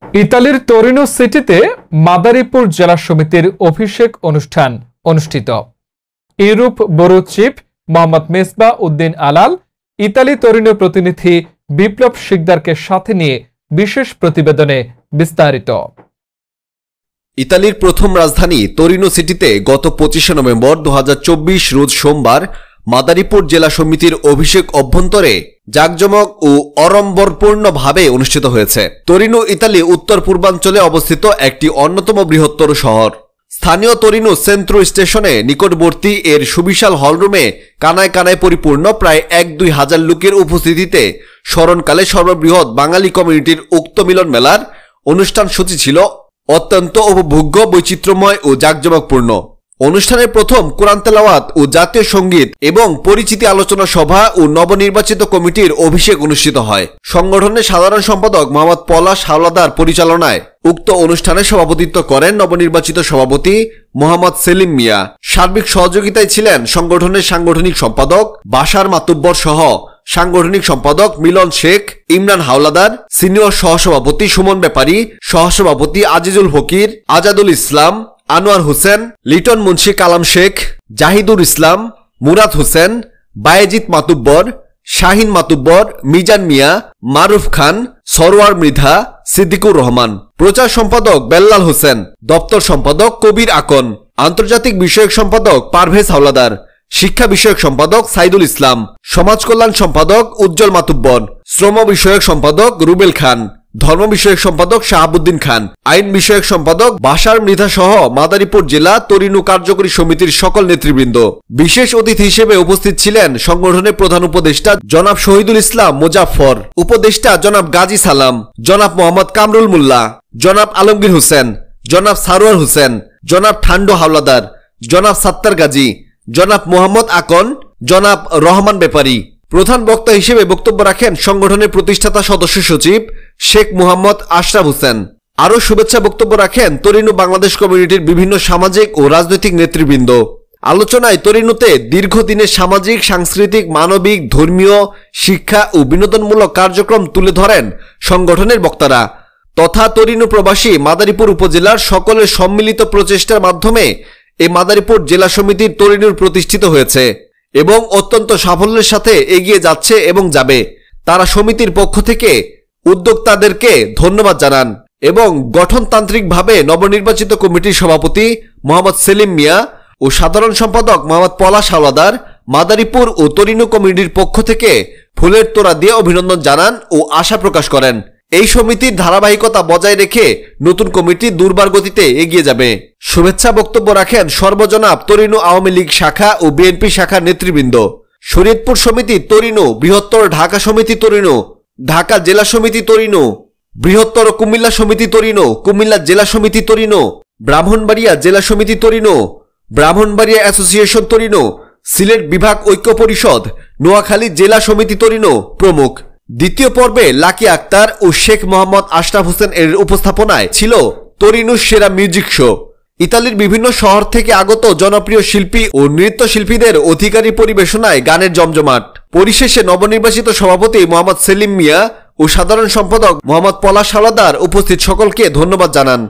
ইতালির তোরিনো সিটিতে মাদারীপুর জেলা সমিতির অভিষেক অনুষ্ঠান অনুষ্ঠিত। Europe bureau chief Mohammad Mesbah Uddin Alal, Italy Torino প্রতিনিধি বিপ্লব শিকদারকে সাথে নিয়ে বিশেষ প্রতিবেদনে বিস্তারিত। ইতালির প্রথম রাজধানী তোরিনো সিটিতে গত 25 নভেম্বর 2024 রোজ সোমবার মাদারীপুর জেলা সমিতির অভিষেক অভ্যন্তরে জাঁকজমক ও অড়ম্বরপূর্ণভাবে অনুষ্ঠিত হয়েছে। তোরিনো ইতালি উত্তর পূর্বাঞ্চলে অবস্থিত একটি অন্যতম বৃহত্তর শহর। স্থানীয় তোরিনো সেন্ট্রো স্টেশনে নিকটবর্তী এর সুবিশাল হলরুমে কানায় কানায় পরিপূর্ণ প্রায় 1-2 হাজার লোকের উপস্থিতিতে স্মরণকালে সর্ববৃহৎ বাঙালি কমিউনিটির উক্ত মিলন মেলার অনুষ্ঠান সূচি ছিল অত্যন্ত উপভোগ্য, বৈচিত্র্যময় ও জাঁকজমকপূর্ণ। অনুষ্ঠানের প্রথম কোরআন তেলাওয়াত ও জাতীয় সঙ্গীত এবং পরিচিতি আলোচনা সভা ও নবনির্বাচিত কমিটির অভিষেক অনুষ্ঠিত হয়। সংগঠনের সাধারণ সম্পাদক মোহাম্মদ পলাশ হাওলাদার পরিচালনায় উক্ত অনুষ্ঠানে সভাপতিত্ব করেন নবনির্বাচিত সভাপতি মোহাম্মদ সেলিম মিয়া। সার্বিক সহযোগিতায় ছিলেন সংগঠনের সাংগঠনিক সম্পাদক বাশার মাতুব্বর সহ সাংগঠনিক সম্পাদক মিলন শেখ, ইমরান হাওলাদার, সিনিয়র সহসভাপতি সুমন ব্যাপারী, সহসভাপতি আজিজুল ফকির, আজাদুল ইসলাম, আনোয়ার হোসেন, লিটন মুন্সি, কালাম শেখ, জাহিদুর ইসলাম, মুরাদ হোসেন, বায়েজিদ মাতুব্বর, শাহিন মাতুব্বর, মিজান মিয়া, মারুফ খান, সরোয়ার মৃধা, সিদ্দিকুর রহমান। প্রচার সম্পাদক বেল্লাল হোসেন, দপ্তর সম্পাদক কবির আকন, আন্তর্জাতিক বিষয়ক সম্পাদক পারভেজ হাওলাদার, শিক্ষা বিষয়ক সম্পাদক সাইদুল ইসলাম, সমাজ কল্যাণ সম্পাদক উজ্জ্বল মাতুব্বর, শ্রম বিষয়ক সম্পাদক রুবেল খান, ধর্ম বিষয়ক সম্পাদক শাহাবুদ্দিন খান, আইন বিষয়ক সম্পাদক বাশার মৃধা সহ মাদারীপুর জেলা তোরিনো কার্যকরী সমিতির সকল নেতৃবৃন্দ। বিশেষ অতিথি হিসেবে উপস্থিত ছিলেন সংগঠনের প্রধান উপদেষ্টা জনাব শহীদুল ইসলাম মোজাফফর, উপদেষ্টা জনাব গাজী সালাম, জনাব মোহাম্মদ কামরুল মোল্লা, জনাব আলমগীর হোসেন, জনাব সারোয়ার হোসেন, জনাব ঠান্ডো হাওলাদার, জনাব সাত্তার গাজী, জনাব মোহাম্মদ আকন, জনাব রহমান ব্যাপারী। প্রধান বক্তা হিসেবে বক্তব্য রাখেন সংগঠনের প্রতিষ্ঠাতা সদস্য সচিব শেখ মুহাম্মদ আশরাফ হোসেন। আরও শুভেচ্ছা বক্তব্য রাখেন তোরিনো বাংলাদেশ কমিউনিটির বিভিন্ন সামাজিক ও রাজনৈতিক নেতৃবৃন্দ। আলোচনায় তোরিনোতে দীর্ঘদিনের সামাজিক, সাংস্কৃতিক, মানবিক, ধর্মীয়, শিক্ষা ও বিনোদনমূলক কার্যক্রম তুলে ধরেন সংগঠনের বক্তারা। তথা তোরিনো প্রবাসী মাদারীপুর উপজেলার সকলের সম্মিলিত প্রচেষ্টার মাধ্যমে এই মাদারীপুর জেলা সমিতির তোরিনোর প্রতিষ্ঠিত হয়েছে এবং অত্যন্ত সাফল্যের সাথে এগিয়ে যাচ্ছে এবং যাবে। তারা সমিতির পক্ষ থেকে উদ্যোক্তাদেরকে ধন্যবাদ জানান এবং গঠনতান্ত্রিকভাবে নবনির্বাচিত কমিটির সভাপতি মোহাম্মদ সেলিম মিয়া ও সাধারণ সম্পাদক মোহাম্মদ পলাশ হাওলাদার মাদারীপুর ও তোরিনো কমিটির পক্ষ থেকে ফুলের তোড়া দিয়ে অভিনন্দন জানান ও আশা প্রকাশ করেন এই সমিতির ধারাবাহিকতা বজায় রেখে নতুন কমিটি দুর্বার গতিতে এগিয়ে যাবে। শুভেচ্ছা বক্তব্য রাখেন সর্বজনাব তোরিনো আওয়ামী লীগ শাখা ও বিএনপি শাখার নেতৃবৃন্দ, শরীয়তপুর সমিতি তোরিনো, বৃহত্তর ঢাকা সমিতি তোরিনো, ঢাকা জেলা সমিতি তোরিনো, বৃহত্তর কুমিল্লা সমিতি তোরিনো, কুমিল্লা জেলা সমিতি তোরিনো, ব্রাহ্মণবাড়িয়া জেলা সমিতি Torino, Brahmanbaria association Torino, Sylhet বিভাগ ঐক্য পরিষদ, নোয়াখালী জেলা সমিতি তোরিনো প্রমুখ। দ্বিতীয় পর্বে লাকি আক্তার ও শেখ মোহাম্মদ আশরাফ হোসেন এর উপস্থাপনায় ছিল তোরিনোর সেরা মিউজিক শো। ইতালির বিভিন্ন শহর থেকে আগত জনপ্রিয় শিল্পী ও নৃত্যশিল্পীদের অধিকারী পরিবেশনায় গানের জমজমাট। পরিশেষে নবনির্বাচিত সভাপতি মোহাম্মদ সেলিম মিয়া ও সাধারণ সম্পাদক মোহাম্মদ পলাশ হাওলাদার উপস্থিত সকলকে ধন্যবাদ জানান।